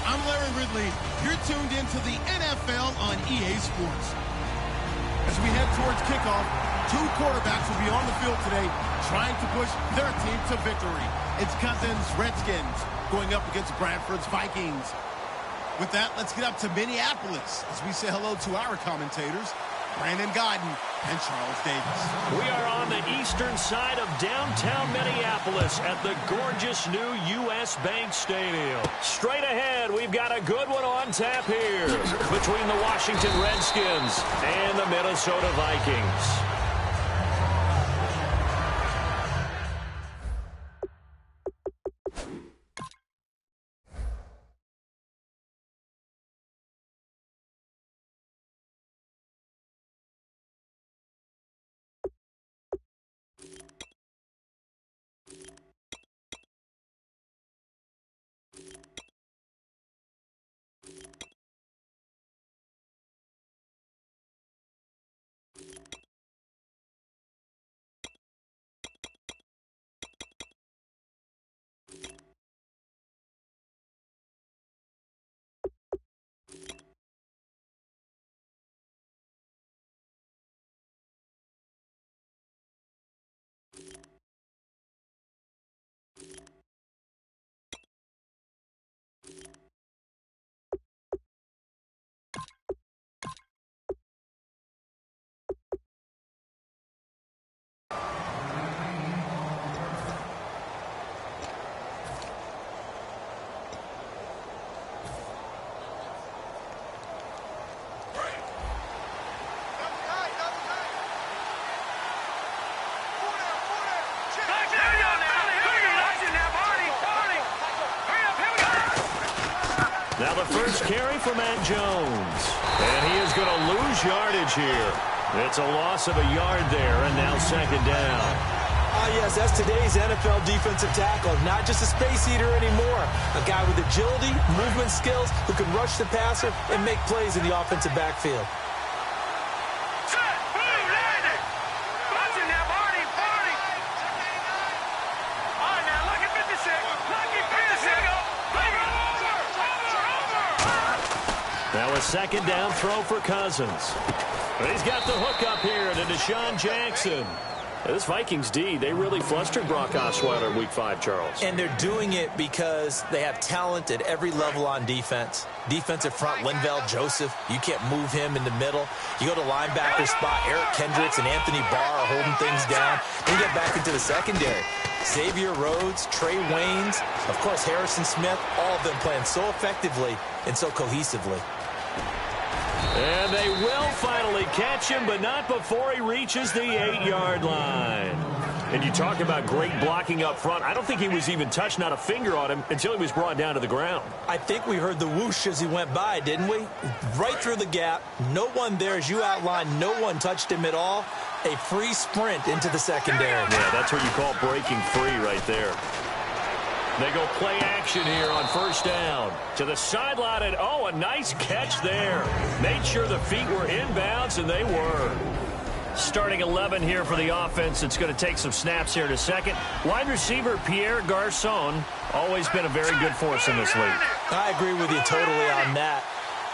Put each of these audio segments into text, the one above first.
I'm Larry Ridley. You're tuned into the NFL on EA Sports. As we head towards kickoff, two quarterbacks will be on the field today trying to push their team to victory. It's Cousins' Redskins going up against Bradford's Vikings. With that, let's get up to Minneapolis as we say hello to our commentators, Brandon Guyton and Charles Davis. We are on the eastern side of downtown Minneapolis at the gorgeous new U.S. Bank Stadium. Straight ahead, we've got a good one on tap here between the Washington Redskins and the Minnesota Vikings. Now the first carry for Matt Jones. And he is going to lose yardage here. It's a loss of a yard there, and now second down. Yes, that's today's NFL defensive tackle. Not just a space eater anymore. A guy with agility, movement skills, who can rush the passer and make plays in the offensive backfield. Now a second down throw for Cousins. But he's got the hook up here to Deshaun Jackson. This Vikings D, they really flustered Brock Osweiler in Week 5, Charles. And they're doing it because they have talent at every level on defense. Defensive front, Linval Joseph, you can't move him in the middle. You go to linebacker spot, Eric Kendricks and Anthony Barr are holding things down. Then get back into the secondary. Xavier Rhodes, Trey Waynes, of course Harrison Smith, all of them playing so effectively and so cohesively. And they will finally catch him, but not before he reaches the 8-yard line. And you talk about great blocking up front. I don't think he was even touched, not a finger on him, until he was brought down to the ground. I think we heard the whoosh as he went by, didn't we? Right through the gap. No one there, as you outlined. No one touched him at all. A free sprint into the secondary. Yeah, that's what you call breaking free right there. They go play action here on first down. To the sideline, and oh, a nice catch there. Made sure the feet were inbounds, and they were. Starting 11 here for the offense. It's going to take some snaps here in a second. Wide receiver Pierre Garçon, always been a very good force in this league. I agree with you totally on that.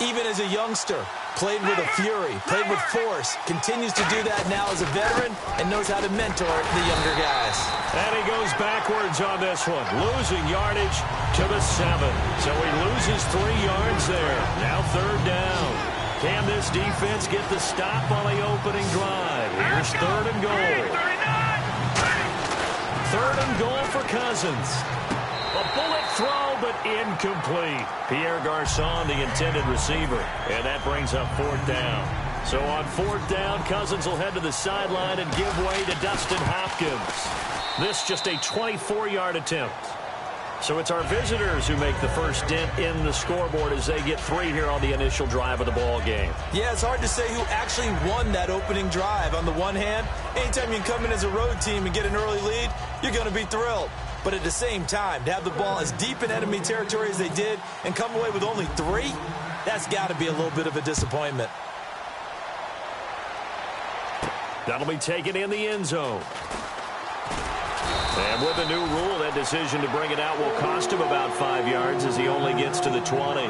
Even as a youngster, played with a fury, played with force, continues to do that now as a veteran, and knows how to mentor the younger guys. And he goes backwards on this one, losing yardage to the 7. So he loses 3 yards there. Now third down. Can this defense get the stop on the opening drive? Here's third and goal. Third and goal for Cousins. A bullet throw, but incomplete. Pierre Garçon, the intended receiver. And that brings up fourth down. So on fourth down, Cousins will head to the sideline and give way to Dustin Hopkins. This just a 24-yard attempt. So it's our visitors who make the first dent in the scoreboard as they get 3 here on the initial drive of the ball game. Yeah, it's hard to say who actually won that opening drive. On the one hand, anytime you come in as a road team and get an early lead, you're going to be thrilled. But at the same time, to have the ball as deep in enemy territory as they did and come away with only 3, that's got to be a little bit of a disappointment. That'll be taken in the end zone. And with the new rule, that that decision to bring it out will cost him about 5 yards as he only gets to the 20.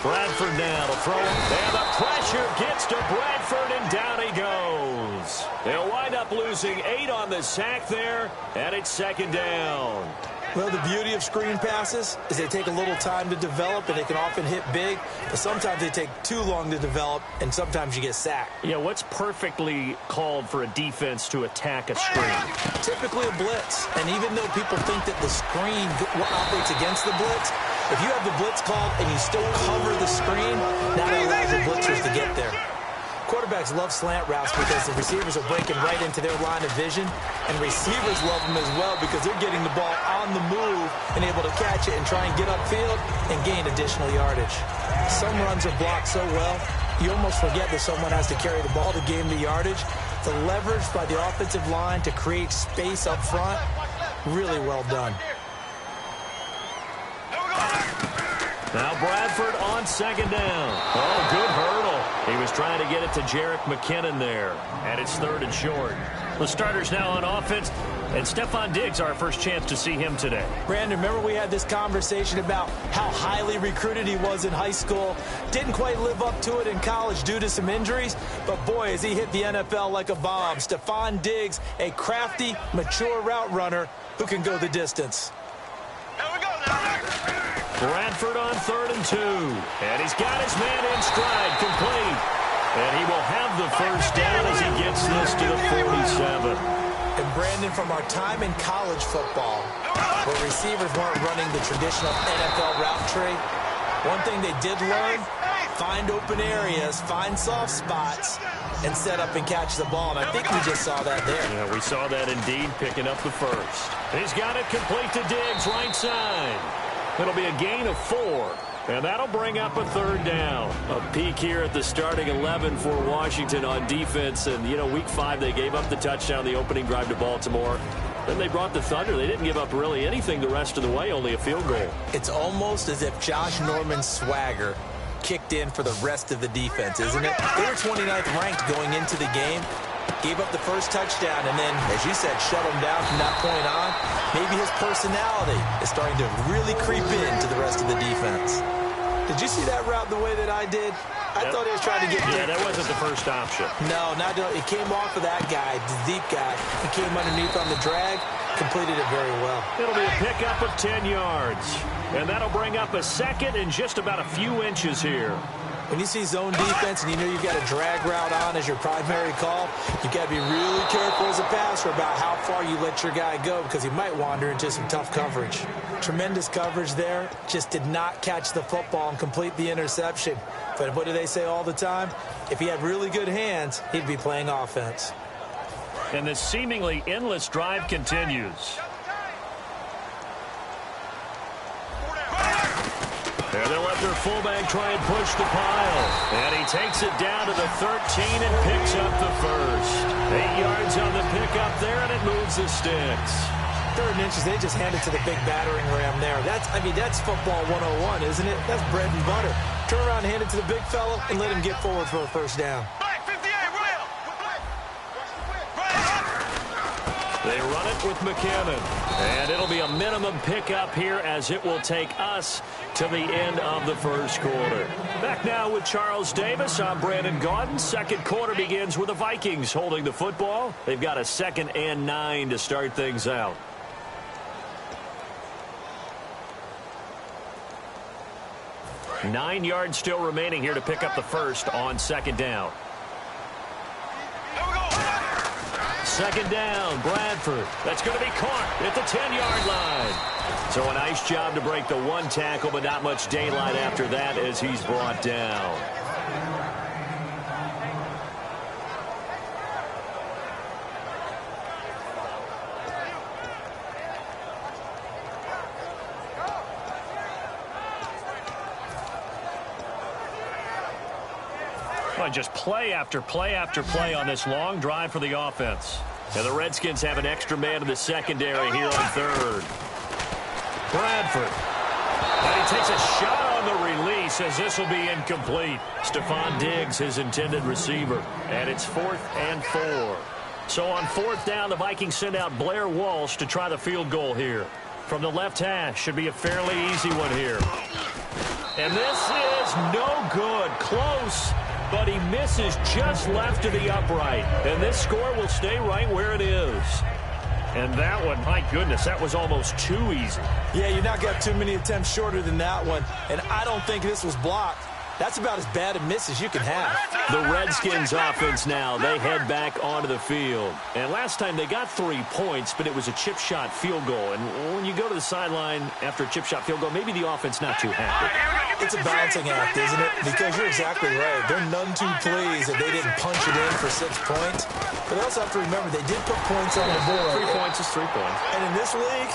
Bradford now to throw, and the pressure gets to Bradford, and down he goes. They'll wind up losing 8 on the sack there, and it's 2nd down. Well, the beauty of screen passes is they take a little time to develop, and they can often hit big, but sometimes they take too long to develop, and sometimes you get sacked. Yeah, what's perfectly called for a defense to attack a screen? Typically a blitz, and even though people think that the screen operates against the blitz, if you have the blitz called and you still cover the screen, that allows the blitzers to get there. Quarterbacks love slant routes because the receivers are breaking right into their line of vision, and receivers love them as well because they're getting the ball on the move and able to catch it and try and get upfield and gain additional yardage. Some runs are blocked so well, you almost forget that someone has to carry the ball to gain the yardage. The leverage by the offensive line to create space up front, really well done. Now Bradford on 2nd down. Oh, good hurdle. He was trying to get it to Jerick McKinnon there. And it's 3rd and short. The starters now on offense. And Stephon Diggs, our first chance to see him today. Brandon, remember we had this conversation about how highly recruited he was in high school. Didn't quite live up to it in college due to some injuries. But boy, has he hit the NFL like a bomb. Stephon Diggs, a crafty, mature route runner who can go the distance. Bradford on 3rd and 2. And he's got his man in stride, complete. And he will have the first down as he gets this to the 47. And Brandon, from our time in college football, where receivers weren't running the traditional NFL route tree, one thing they did learn, find open areas, find soft spots, and set up and catch the ball. And I think we just saw that there. Yeah, we saw that indeed, picking up the first. He's got it complete to Diggs, right side. It'll be a gain of 4, and that'll bring up a 3rd down. A peek here at the starting 11 for Washington on defense. And, you know, week 5, they gave up the touchdown, the opening drive to Baltimore. Then they brought the Thunder. They didn't give up really anything the rest of the way, only a field goal. It's almost as if Josh Norman's swagger kicked in for the rest of the defense, isn't it? They were 29th ranked going into the game. Gave up the first touchdown, and then, as you said, shut him down from that point on. Maybe his personality is starting to really creep into the rest of the defense. Did you see that route the way that I did? I thought he was trying to get Yeah, that wasn't the first option. No, it came off of that guy, the deep guy. He came underneath on the drag, completed it very well. It'll be a pickup of 10 yards. And that'll bring up a 2nd and just about a few inches here. When you see zone defense and you know you've got a drag route on as your primary call, you've got to be really careful as a passer about how far you let your guy go because he might wander into some tough coverage. Tremendous coverage there. Just did not catch the football and complete the interception. But what do they say all the time? If he had really good hands, he'd be playing offense. And the seemingly endless drive continues. And they'll let their fullback try and push the pile. And he takes it down to the 13 and picks up the first. 8 yards on the pickup there, and it moves the sticks. 3rd and inches, they just hand it to the big battering ram there. That's football 101, isn't it? That's bread and butter. Turn around and hand it to the big fella and let him get forward for a first down. They run it with McKinnon. And it'll be a minimum pickup here as it will take us to the end of the first quarter. Back now with Charles Davis. I'm Brandon Gaudin. 2nd quarter begins with the Vikings holding the football. They've got a 2nd and 9 to start things out. Nine yards still remaining here to pick up the first on 2nd down. 2nd down, Bradford. That's going to be caught at the 10-yard line. So a nice job to break the 1 tackle, but not much daylight after that as he's brought down. Well, just play after play after play on this long drive for the offense. And the Redskins have an extra man in the secondary here on third. Bradford. And he takes a shot on the release as this will be incomplete. Stephon Diggs, his intended receiver. And it's 4th and 4. So on 4th down, the Vikings send out Blair Walsh to try the field goal here. From the left hash, should be a fairly easy one here. And this is no good. Close, but he misses just left of the upright. And this score will stay right where it is. And that one, my goodness, that was almost too easy. Yeah, you're not got too many attempts shorter than that one. And I don't think this was blocked. That's about as bad a miss as you can have. The Redskins offense now, they head back onto the field. And last time they got 3 points, but it was a chip shot field goal. And when you go to the sideline after a chip shot field goal, maybe the offense not too happy. It's a balancing act, isn't it? Because you're exactly right. They're none too pleased that they didn't punch it in for 6 points. But they also have to remember they did put points on the board. 3 points is 3 points. And in this league,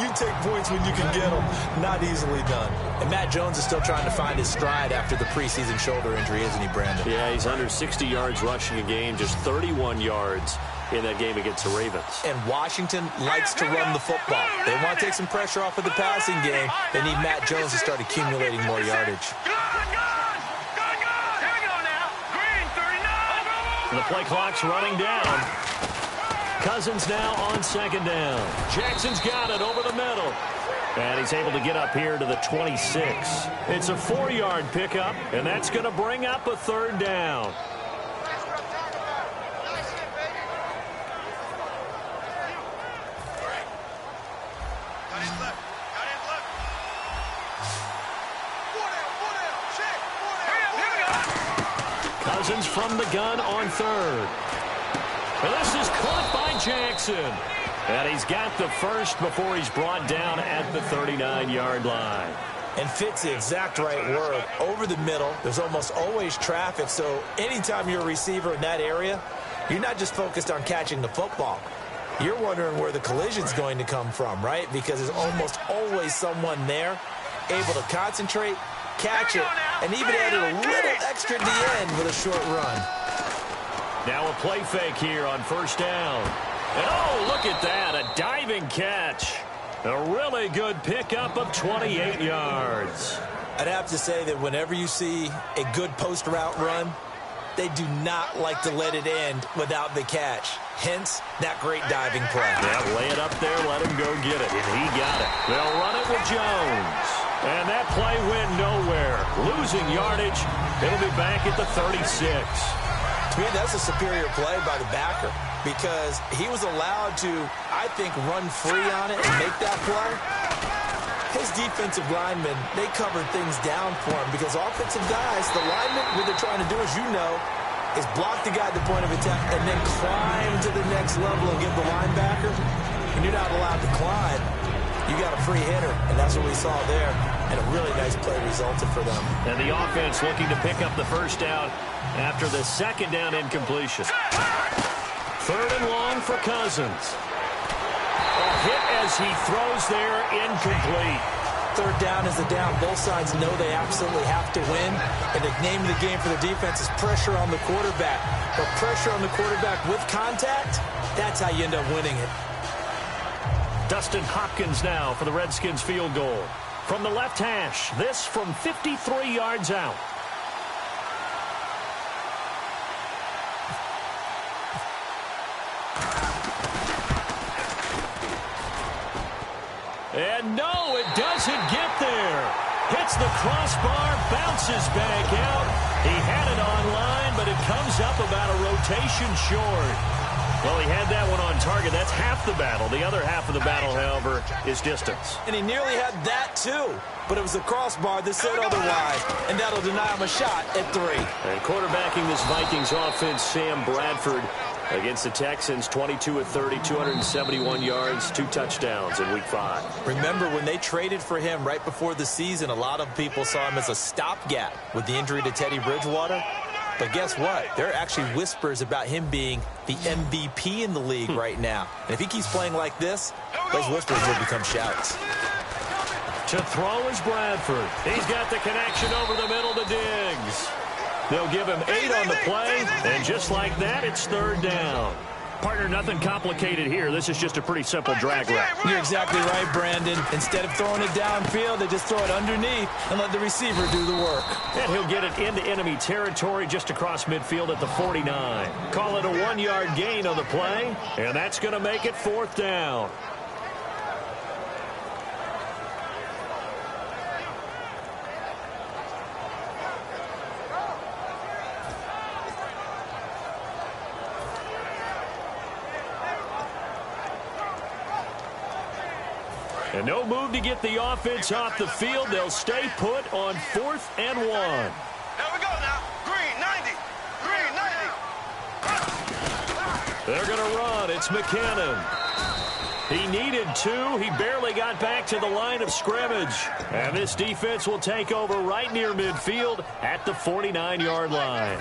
you take points when you can get them. Not easily done. And Matt Jones is still trying to find his stride after the preseason shoulder injury, isn't he, Brandon? Yeah, he's under 60 yards rushing a game, just 31 yards in that game against the Ravens. And Washington likes to run the football. They want to take some pressure off of the passing game. They need Matt Jones to start accumulating more yardage. The play clock's running down. Cousins now on 2nd down. Jackson's got it over the middle. And he's able to get up here to the 26. It's a 4-yard pickup, and that's going to bring up a 3rd down. Cousins from the gun on 3rd. And this is caught by Jackson. And he's got the first before he's brought down at the 39-yard line. And fits the exact right word. Over the middle, there's almost always traffic. So anytime you're a receiver in that area, you're not just focused on catching the football. You're wondering where the collision's going to come from, right? Because there's almost always someone there able to concentrate, catch it, and even added a little extra at the end with a short run. Now a play fake here on 1st down. And oh, look at that, a diving catch. A really good pickup of 28 yards. I'd have to say that whenever you see a good post route run, they do not like to let it end without the catch. Hence, that great diving play. Yeah, lay it up there, let him go get it. And he got it. They'll run it with Jones. And that play went nowhere. Losing yardage. It'll be back at the 36. To me, that's a superior play by the backer because he was allowed to, I think, run free on it and make that play. His defensive linemen, they covered things down for him because offensive guys, the linemen, what they're trying to do, as you know, is block the guy at the point of attack and then climb to the next level and give the linebacker. And you're not allowed to climb. You got a free hitter, and that's what we saw there. And a really nice play resulted for them. And the offense looking to pick up the 1st down after the 2nd down incompletion. 3rd and long for Cousins. A hit as he throws there, incomplete. 3rd down is the down. Both sides know they absolutely have to win. And the name of the game for the defense is pressure on the quarterback. But pressure on the quarterback with contact, that's how you end up winning it. Dustin Hopkins now for the Redskins field goal. From the left hash, this from 53 yards out. And no, it doesn't get there. Hits the crossbar, bounces back out. He had it online, but it comes up about a rotation short. Well, he had that one on target. That's half the battle. The other half of the battle, however, is distance. And he nearly had that, too. But it was the crossbar that said otherwise. And that'll deny him a shot at 3. And quarterbacking this Vikings offense, Sam Bradford, against the Texans, 22 of 30, 271 yards, 2 touchdowns in Week 5. Remember, when they traded for him right before the season, a lot of people saw him as a stopgap with the injury to Teddy Bridgewater. But guess what? There are actually whispers about him being the MVP in the league right now. And if he keeps playing like this, those whispers will become shouts. To throw is Bradford. He's got the connection over the middle to Diggs. They'll give him 8 on the play, and just like that, it's 3rd down. partner, nothing complicated here. This is just a pretty simple drag route. You're exactly right, Brandon. Instead of throwing it downfield, they just throw it underneath and let the receiver do the work. And he'll get it into enemy territory just across midfield at the 49. Call it a 1-yard gain on the play, and that's going to make it 4th down. And no move to get the offense off the field. They'll stay put on 4th and 1. There we go now. Green, 90. Green, 90. They're going to run. It's McKinnon. He needed 2. He barely got back to the line of scrimmage. And this defense will take over right near midfield at the 49-yard line.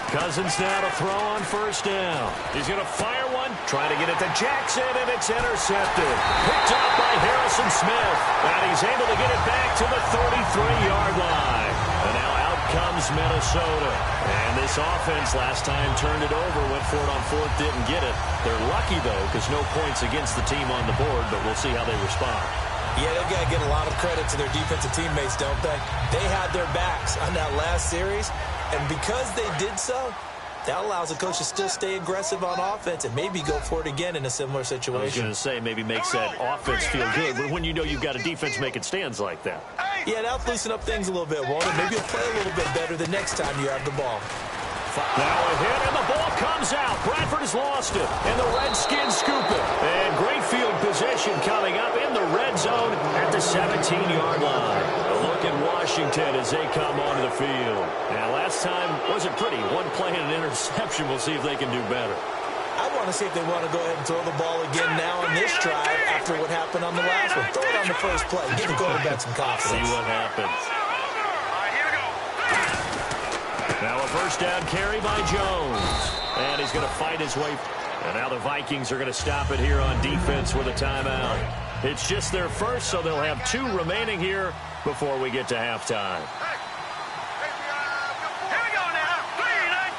Cousins now to throw on 1st down. He's going to fire one, trying to get it to Jackson, and it's intercepted. Picked up by Harrison Smith, and he's able to get it back to the 33-yard line. And now out comes Minnesota. And this offense last time turned it over, went for it on 4th, didn't get it. They're lucky, though, because no points against the team on the board, but we'll see how they respond. Yeah, they've got to get a lot of credit to their defensive teammates, don't they? They had their backs on that last series. And because they did so, that allows the coach to still stay aggressive on offense and maybe go for it again in a similar situation. I was going to say, maybe makes that offense feel good, but when you know you've got a defense making stands like that. Yeah, that'll loosen up things a little bit, won't it? Maybe you'll play a little bit better the next time you have the ball. Now a hit, and the ball comes out. Bradford has lost it, and the Redskins scoop it. And great field position coming up in the red zone at the 17-yard line. A look at Washington as they come onto the field. Now, last time wasn't pretty. One play and an interception. We'll see if they can do better. I want to see if they want to go ahead and throw the ball again now on this drive after what happened on the last one. Throw it on the first play. Give the quarterback some confidence. See what happens. Now a 1st down carry by Jones. And he's going to fight his way. And now the Vikings are going to stop it here on defense with a timeout. It's just their first, so they'll have 2 remaining here before we get to halftime. Here we go now. 3-19.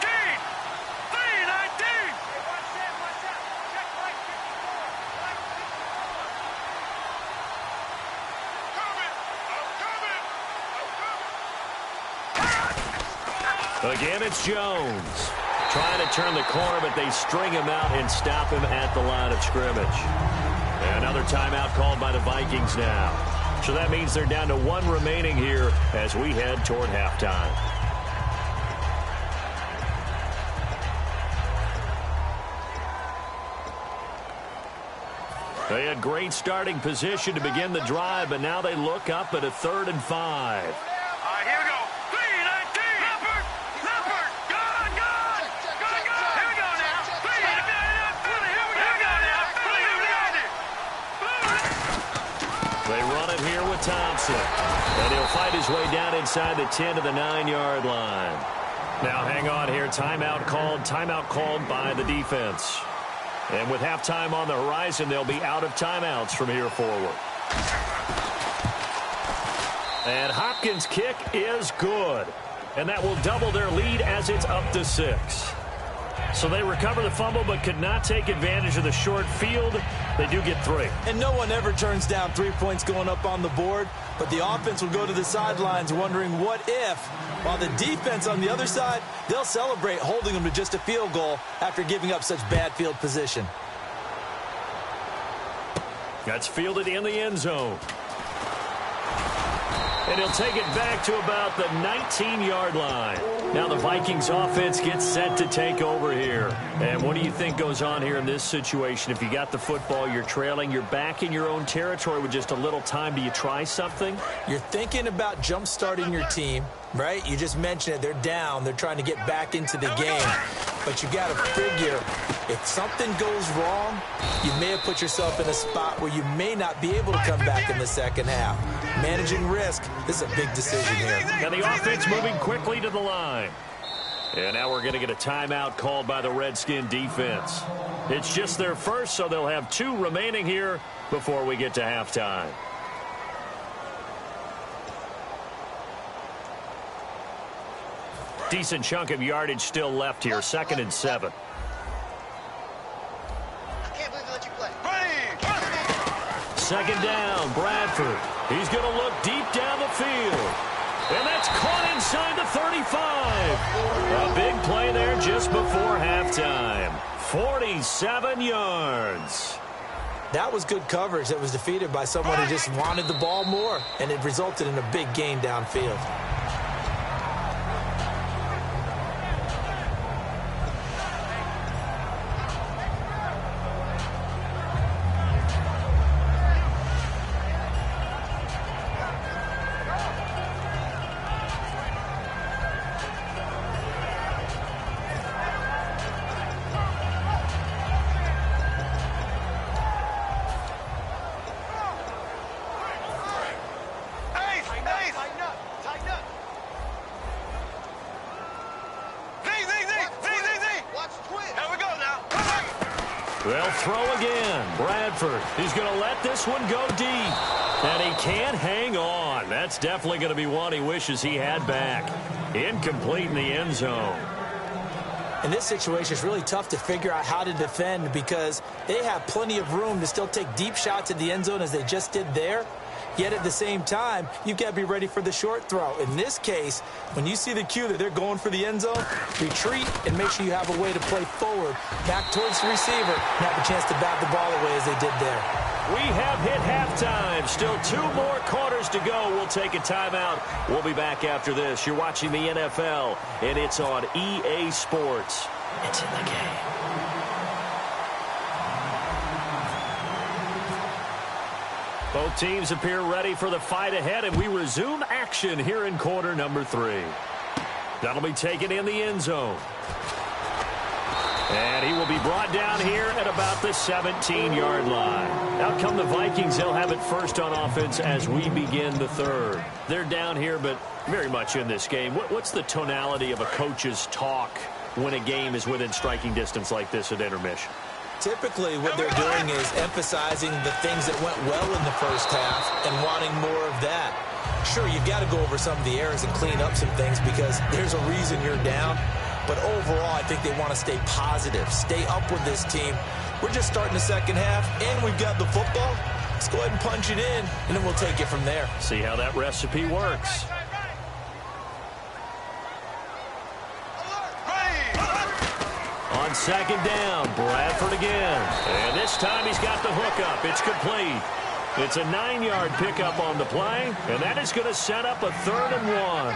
3-19. Again, it's Jones. Trying to turn the corner, but they string him out and stop him at the line of scrimmage. And another timeout called by the Vikings now. So that means they're down to 1 remaining here as we head toward halftime. They had great starting position to begin the drive, but now they look up at a 3rd and 5. Here we go. 3-19. Leopard. Gone. Here we go now. 3-19. Here we go now. They run it here with Thompson. And he'll fight his way down inside the 10 to the 9-yard line. Now hang on here. Timeout called by the defense. And with halftime on the horizon, they'll be out of timeouts from here forward. And Hopkins' kick is good. And that will double their lead as it's up to 6. So they recover the fumble but could not take advantage of the short field. They do get 3. And no one ever turns down 3 points going up on the board. But the offense will go to the sidelines wondering what if. While the defense on the other side, they'll celebrate holding them to just a field goal after giving up such bad field position. That's fielded in the end zone. And he'll take it back to about the 19-yard line. Now the Vikings offense gets set to take over here. And what do you think goes on here in this situation? If you got the football, you're trailing, you're back in your own territory with just a little time. Do you try something? You're thinking about jump-starting your team, right? You just mentioned it. They're down. They're trying to get back into the game. But you got to figure, if something goes wrong, you may have put yourself in a spot where you may not be able to come back in the second half. Managing risk, this is a big decision here. Now the offense moving quickly to the line. And now we're going to get a timeout called by the Redskin defense. It's just their first, so they'll have 2 remaining here before we get to halftime. Decent chunk of yardage still left here. 2nd and 7. I can't believe they let you play. 2nd down, Bradford. He's going to look deep down the field. And that's caught inside the 35. A big play there just before halftime. 47 yards. That was good coverage that was defeated by someone who just wanted the ball more, and it resulted in a big gain downfield. They'll throw again. Bradford, he's going to let this one go deep. And he can't hang on. That's definitely going to be one he wishes he had back. Incomplete in the end zone. In this situation, it's really tough to figure out how to defend because they have plenty of room to still take deep shots at the end zone as they just did there. Yet at the same time, you've got to be ready for the short throw. In this case, when you see the cue that they're going for the end zone, retreat and make sure you have a way to play forward, back towards the receiver, and have a chance to bat the ball away as they did there. We have hit halftime. Still 2 more quarters to go. We'll take a timeout. We'll be back after this. You're watching the NFL, and it's on EA Sports. It's in the game. Both teams appear ready for the fight ahead, and we resume action here in quarter number 3. That'll be taken in the end zone. And he will be brought down here at about the 17-yard line. Out come the Vikings. They'll have it first on offense as we begin the third. They're down here, but very much in this game. What's the tonality of a coach's talk when a game is within striking distance like this at intermission? Typically, what they're doing is emphasizing the things that went well in the first half and wanting more of that. Sure, you've got to go over some of the errors and clean up some things because there's a reason you're down. But overall, I think they want to stay positive, stay up with this team. We're just starting the second half, and we've got the football. Let's go ahead and punch it in, and then we'll take it from there. See how that recipe works. On 2nd down, Bradford again. And this time he's got the hook up. It's complete. It's a 9-yard pickup on the play, and that is going to set up a 3rd and 1.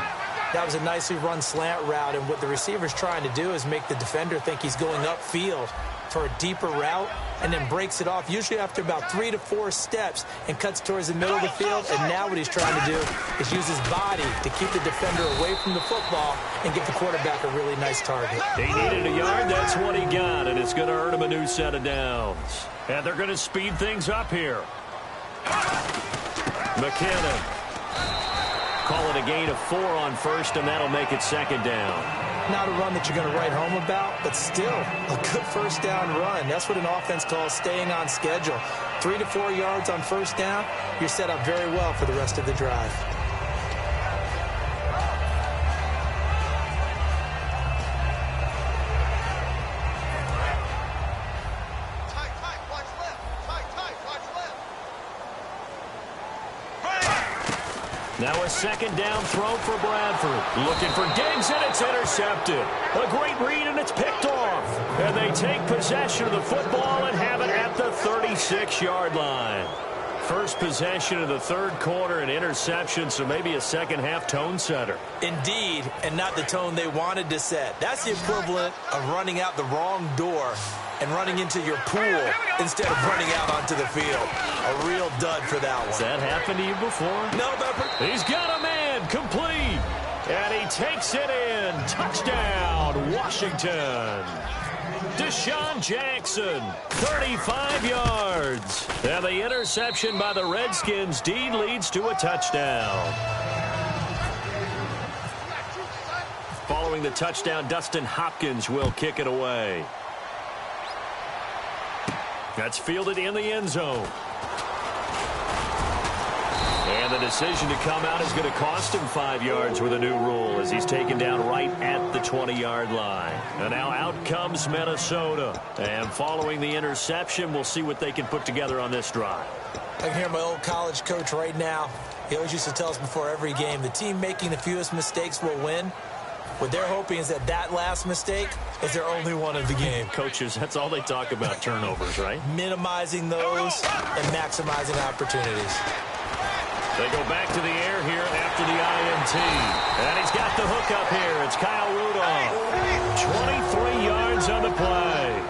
That was a nicely run slant route, and what the receiver's trying to do is make the defender think he's going upfield for a deeper route and then breaks it off, usually after about 3 to 4 steps, and cuts towards the middle of the field. And now what he's trying to do is use his body to keep the defender away from the football and give the quarterback a really nice target. He needed a yard. That's what he got, and it's going to earn him a new set of downs. And they're going to speed things up here. McKinnon. Call it a gain of 4 on first, and that'll make it 2nd down. Not a run that you're going to write home about, but still a good first down run. That's what an offense calls staying on schedule. 3 to 4 yards on first down, you're set up very well for the rest of the drive. Now a 2nd down throw for Bradford. Looking for Diggs, and it's intercepted. A great read, and it's picked off. And they take possession of the football and have it at the 36-yard line. First possession of the 3rd quarter, an interception, so maybe a second-half tone setter. Indeed, and not the tone they wanted to set. That's the equivalent of running out the wrong door and running into your pool instead of running out onto the field. A real dud for that one. Has that happened to you before? No, Pepper. He's got a man, complete. And he takes it in. Touchdown, Washington. Deshaun Jackson, 35 yards. And the interception by the Redskins deed leads to a touchdown. Following the touchdown, Dustin Hopkins will kick it away. That's fielded in the end zone. And And the decision to come out is going to cost him 5 yards with a new rule as he's taken down right at the 20-yard line. And now out comes Minnesota. And following the interception, we'll see what they can put together on this drive. I can hear my old college coach right now. He always used to tell us before every game, the team making the fewest mistakes will win. What they're hoping is that last mistake is their only one of the game. Coaches, that's all they talk about, turnovers, right? Minimizing those and maximizing opportunities. They go back to the air here after the INT. And he's got the hook up here. It's Kyle Rudolph. 23 yards on the play.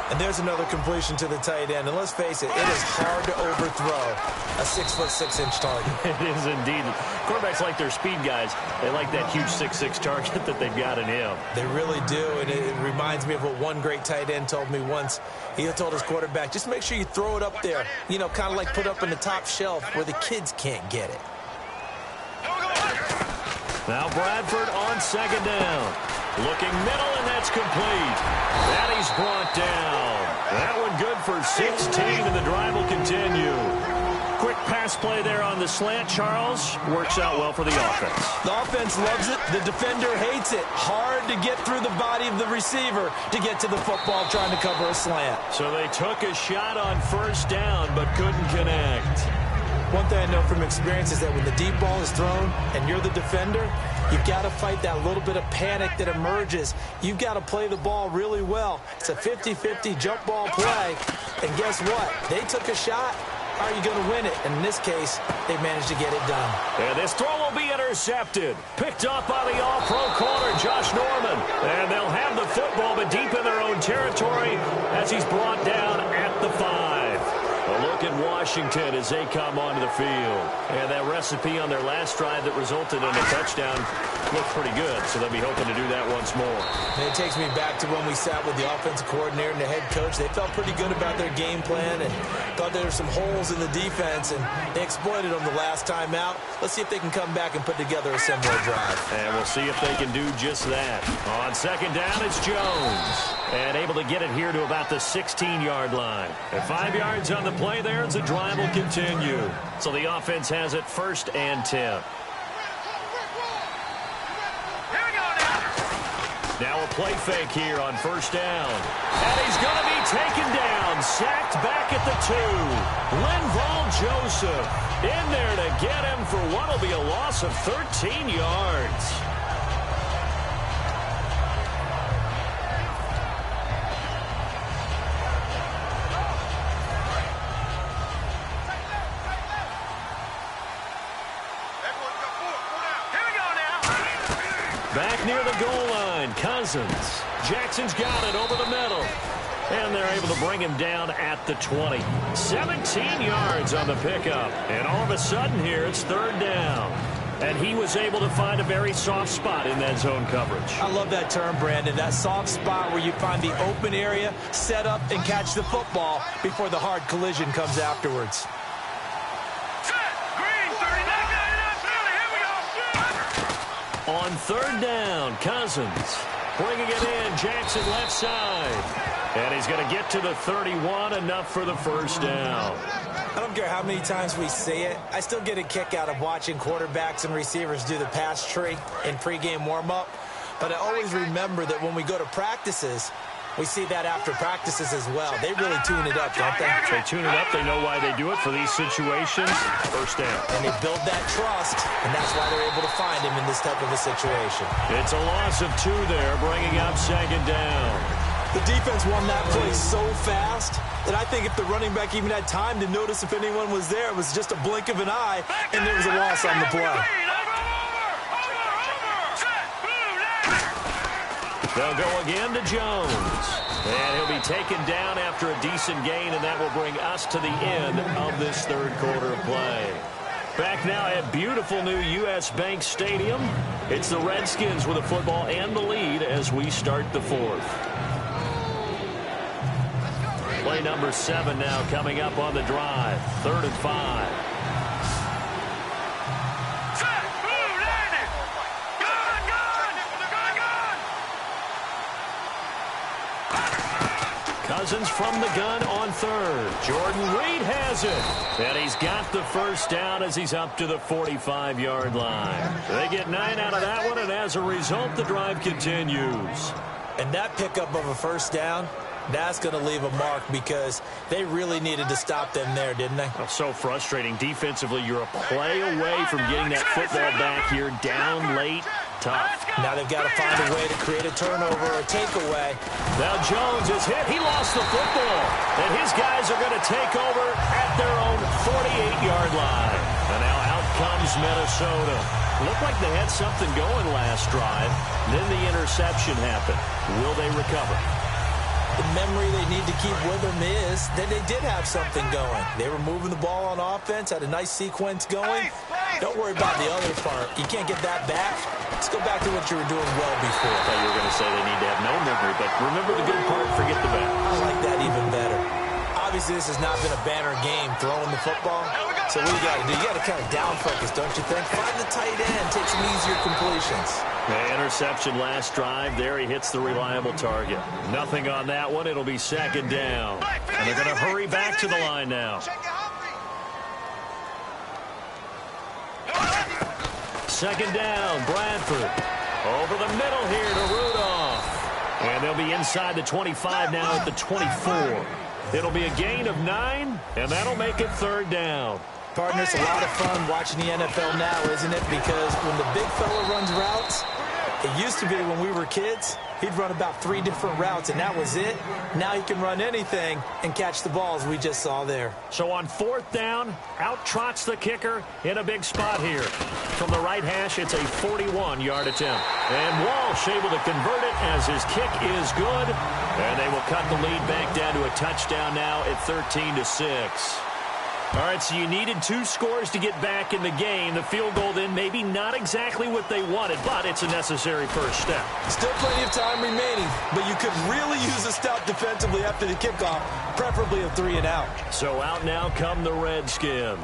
And there's another completion to the tight end. And let's face it, it is hard to overthrow a 6'6" target. It is indeed. Quarterbacks like their speed guys. They like that huge 6'6" target that they've got in him. They really do, and it reminds me of what one great tight end told me once. He told his quarterback, just make sure you throw it up there. You know, kind of like put up in the top shelf where the kids can't get it. Now Bradford on second down. Looking middle, and that's complete. And he's brought down. That one good for 16, and the drive will continue. Quick pass play there on the slant, Charles. Works out well for the offense. The offense loves it. The defender hates it. Hard to get through the body of the receiver to get to the football trying to cover a slant. So they took a shot on first down, but couldn't connect. One thing I know from experience is that when the deep ball is thrown and you're the defender, you've got to fight that little bit of panic that emerges. You've got to play the ball really well. It's a 50-50 jump ball play. And guess what? They took a shot. Are you going to win it? And in this case, they managed to get it done. And this throw will be intercepted. Picked up by the all-pro corner, Josh Norman. And they'll have the football, but deep in their own territory as he's brought down at the 5. A look at Washington as they come onto the field. And that recipe on their last drive that resulted in a touchdown looked pretty good, so they'll be hoping to do that once more. And it takes me back to when we sat with the offensive coordinator and the head coach. They felt pretty good about their game plan and thought there were some holes in the defense, and they exploited them the last time out. Let's see if they can come back and put together a similar drive. And we'll see if they can do just that. On second down, it's Jones. And able to get it here to about the 16-yard line. And 5 yards on the play there as the drive will continue. So the offense has it 1st and 10. Now a play fake here on first down. And he's going to be taken down. Sacked back at the 2. Linval Joseph in there to get him for what will be a loss of 13 yards. Back near the goal line, Cousins. Jackson's got it over the middle. And they're able to bring him down at the 20. 17 yards on the pickup. And all of a sudden here, it's 3rd down. And he was able to find a very soft spot in that zone coverage. I love that term, Brandon. That soft spot where you find the open area, set up, and catch the football before the hard collision comes afterwards. On 3rd down, Cousins bringing it in. Jackson left side. And he's going to get to the 31, enough for the 1st down. I don't care how many times we say it. I still get a kick out of watching quarterbacks and receivers do the pass tree in pregame warm-up. But I always remember that when we go to practices, we see that after practices as well. They really tune it up, don't they? They tune it up. They know why they do it for these situations. 1st down. And they build that trust, and that's why they're able to find him in this type of a situation. It's a loss of 2 there, bringing up 2nd down. The defense won that play so fast that I think if the running back even had time to notice if anyone was there, it was just a blink of an eye, and there was a loss on the play. They'll go again to Jones. And he'll be taken down after a decent gain, and that will bring us to the end of this 3rd quarter of play. Back now at beautiful new U.S. Bank Stadium. It's the Redskins with the football and the lead as we start the 4th. Play number 7 now coming up on the drive. 3rd and 5. Cousins from the gun on third. Jordan Reed has it. And he's got the first down as he's up to the 45-yard line. They get 9 out of that one, and as a result, the drive continues. And that pickup of a first down, that's going to leave a mark because they really needed to stop them there, didn't they? Oh, so frustrating. Defensively, you're a play away from getting that football back here. Down late, tough. Now they've got to find a way to create a turnover or a takeaway. Now Jones is hit. He lost the football. And his guys are going to take over at their own 48-yard line. And now out comes Minnesota. Looked like they had something going last drive. Then the interception happened. Will they recover? The memory they need to keep with them is that they did have something going. They were moving the ball on offense, had a nice sequence going. Don't worry about the other part. You can't get that back. Let's go back to what you were doing well before. I thought you were going to say they need to have no memory, but remember the good part, forget the bad. I like that even better. Obviously, this has not been a banner game throwing the football. So what you got to do? You got to kind of down focus, don't you think? Find the tight end, take some easier completions. The interception last drive. There he hits the reliable target. Nothing on that one. It'll be second down. And they're going to hurry back to the line now. Second down, Bradford. Over the middle here to Rudolph. And they'll be inside the 25 now at the 24. It'll be a gain of 9, and that'll make it third down. Partner, it's a lot of fun watching the NFL now, isn't it? Because when the big fella runs routes, it used to be when we were kids, he'd run about 3 different routes, and that was it. Now he can run anything and catch the balls we just saw there. So on fourth down, out trots the kicker in a big spot here. From the right hash, it's a 41-yard attempt. And Walsh able to convert it as his kick is good. And they will cut the lead back down to a touchdown now at 13-6. All right, so you needed 2 scores to get back in the game. The field goal then maybe not exactly what they wanted, but it's a necessary first step. Still plenty of time remaining, but you could really use a stop defensively after the kickoff, preferably a 3 and out. So out now come the Redskins.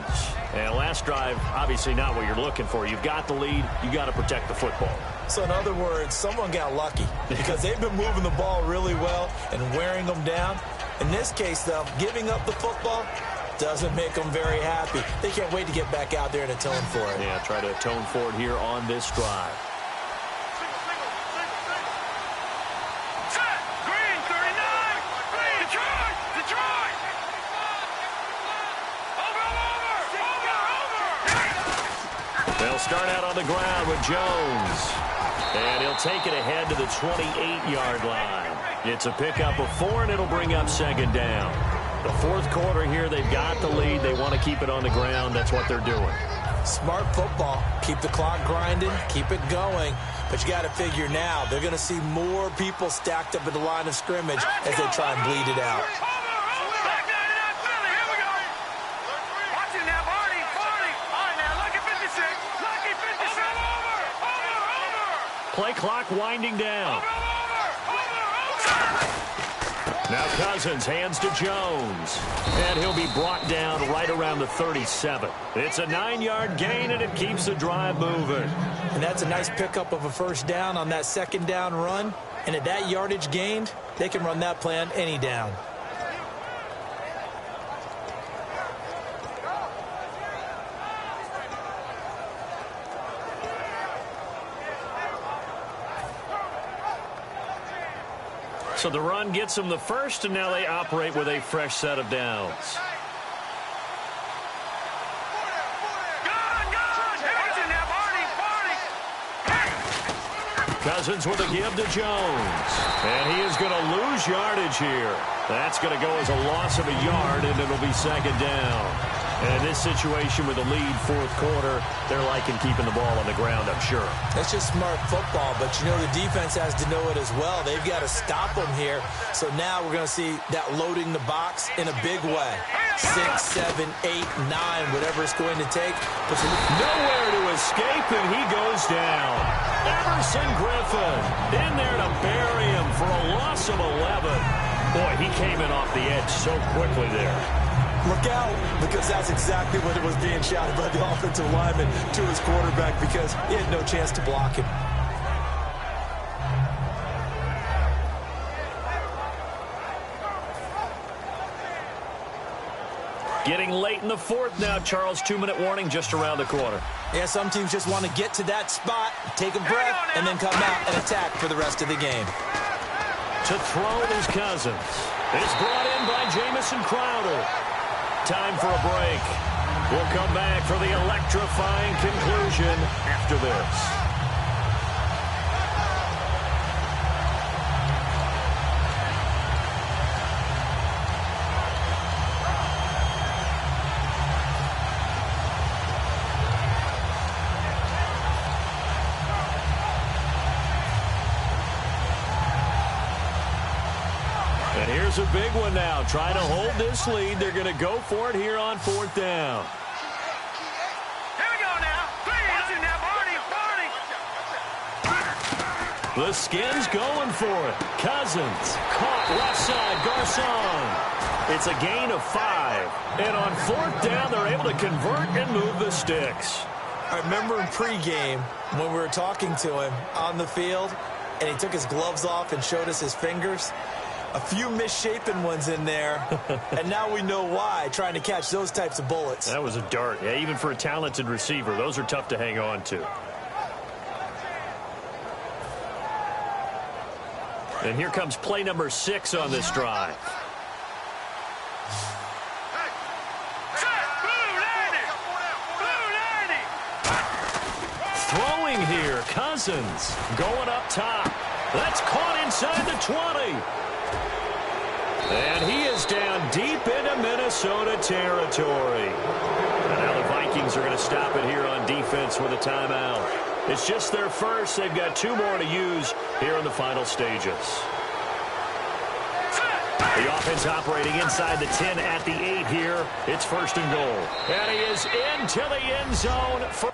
And last drive, obviously not what you're looking for. You've got the lead. You got to protect the football. So in other words, someone got lucky because they've been moving the ball really well and wearing them down. In this case, though, giving up the football doesn't make them very happy. They can't wait to get back out there and atone for it. Yeah, try to atone for it here on this drive. Set. Green, 39. Detroit. Detroit. Over. They'll start out on the ground with Jones. And he'll take it ahead to the 28-yard line. It's a pickup of 4, and it'll bring up second down. The fourth quarter here, they've got the lead. They want to keep it on the ground. That's what they're doing. Smart football. Keep the clock grinding. Keep it going. But you got to figure now, they're going to see more people stacked up at the line of scrimmage as they try and bleed it out. Play clock winding down. Now Cousins hands to Jones. And he'll be brought down right around the 37. It's a 9-yard gain, and it keeps the drive moving. And that's a nice pickup of a first down on that second down run. And at that yardage gained, they can run that play on any down. So the run gets them the first, and now they operate with a fresh set of downs. Cousins with a give to Jones. And he is going to lose yardage here. That's going to go as a loss of a yard, and it'll be second down. And in this situation with the lead fourth quarter, they're liking keeping the ball on the ground, I'm sure. That's just smart football, but you know the defense has to know it as well. They've got to stop them here. So now we're going to see that loading the box in a big way. 6, 7, 8, 9, whatever it's going to take. Nowhere to escape, and he goes down. Emerson Griffin in there to bury him for a loss of 11. Boy, he came in off the edge so quickly there. Look out, because that's exactly what it was being shouted by the offensive lineman to his quarterback because he had no chance to block him. Getting late in the fourth now, Charles. 2-minute warning just around the corner. Yeah, some teams just want to get to that spot, take a breath, and then come out and attack for the rest of the game. To throw is Cousins. It's brought in by Jamison Crowder. Time for a break. We'll come back for the electrifying conclusion after this. And here's a big one now. Trying to hold this lead. They're going to go for it here on fourth down. Here we go now. Easy now, Barney. The Skins going for it. Cousins caught left side. Garcon. It's a gain of 5. And on fourth down, they're able to convert and move the sticks. I remember in pregame when we were talking to him on the field, and he took his gloves off and showed us his fingers. A few misshapen ones in there, and now we know why, trying to catch those types of bullets. That was a dart. Yeah, even for a talented receiver, those are tough to hang on to. And here comes play number 6 on this drive. Throwing here, Cousins going up top. That's caught inside the 20. And he is down deep into Minnesota territory. And now the Vikings are going to stop it here on defense with a timeout. It's just their first. They've got 2 more to use here in the final stages. The offense operating inside the 10 at the 8 here. It's first and goal. And he is into the end zone for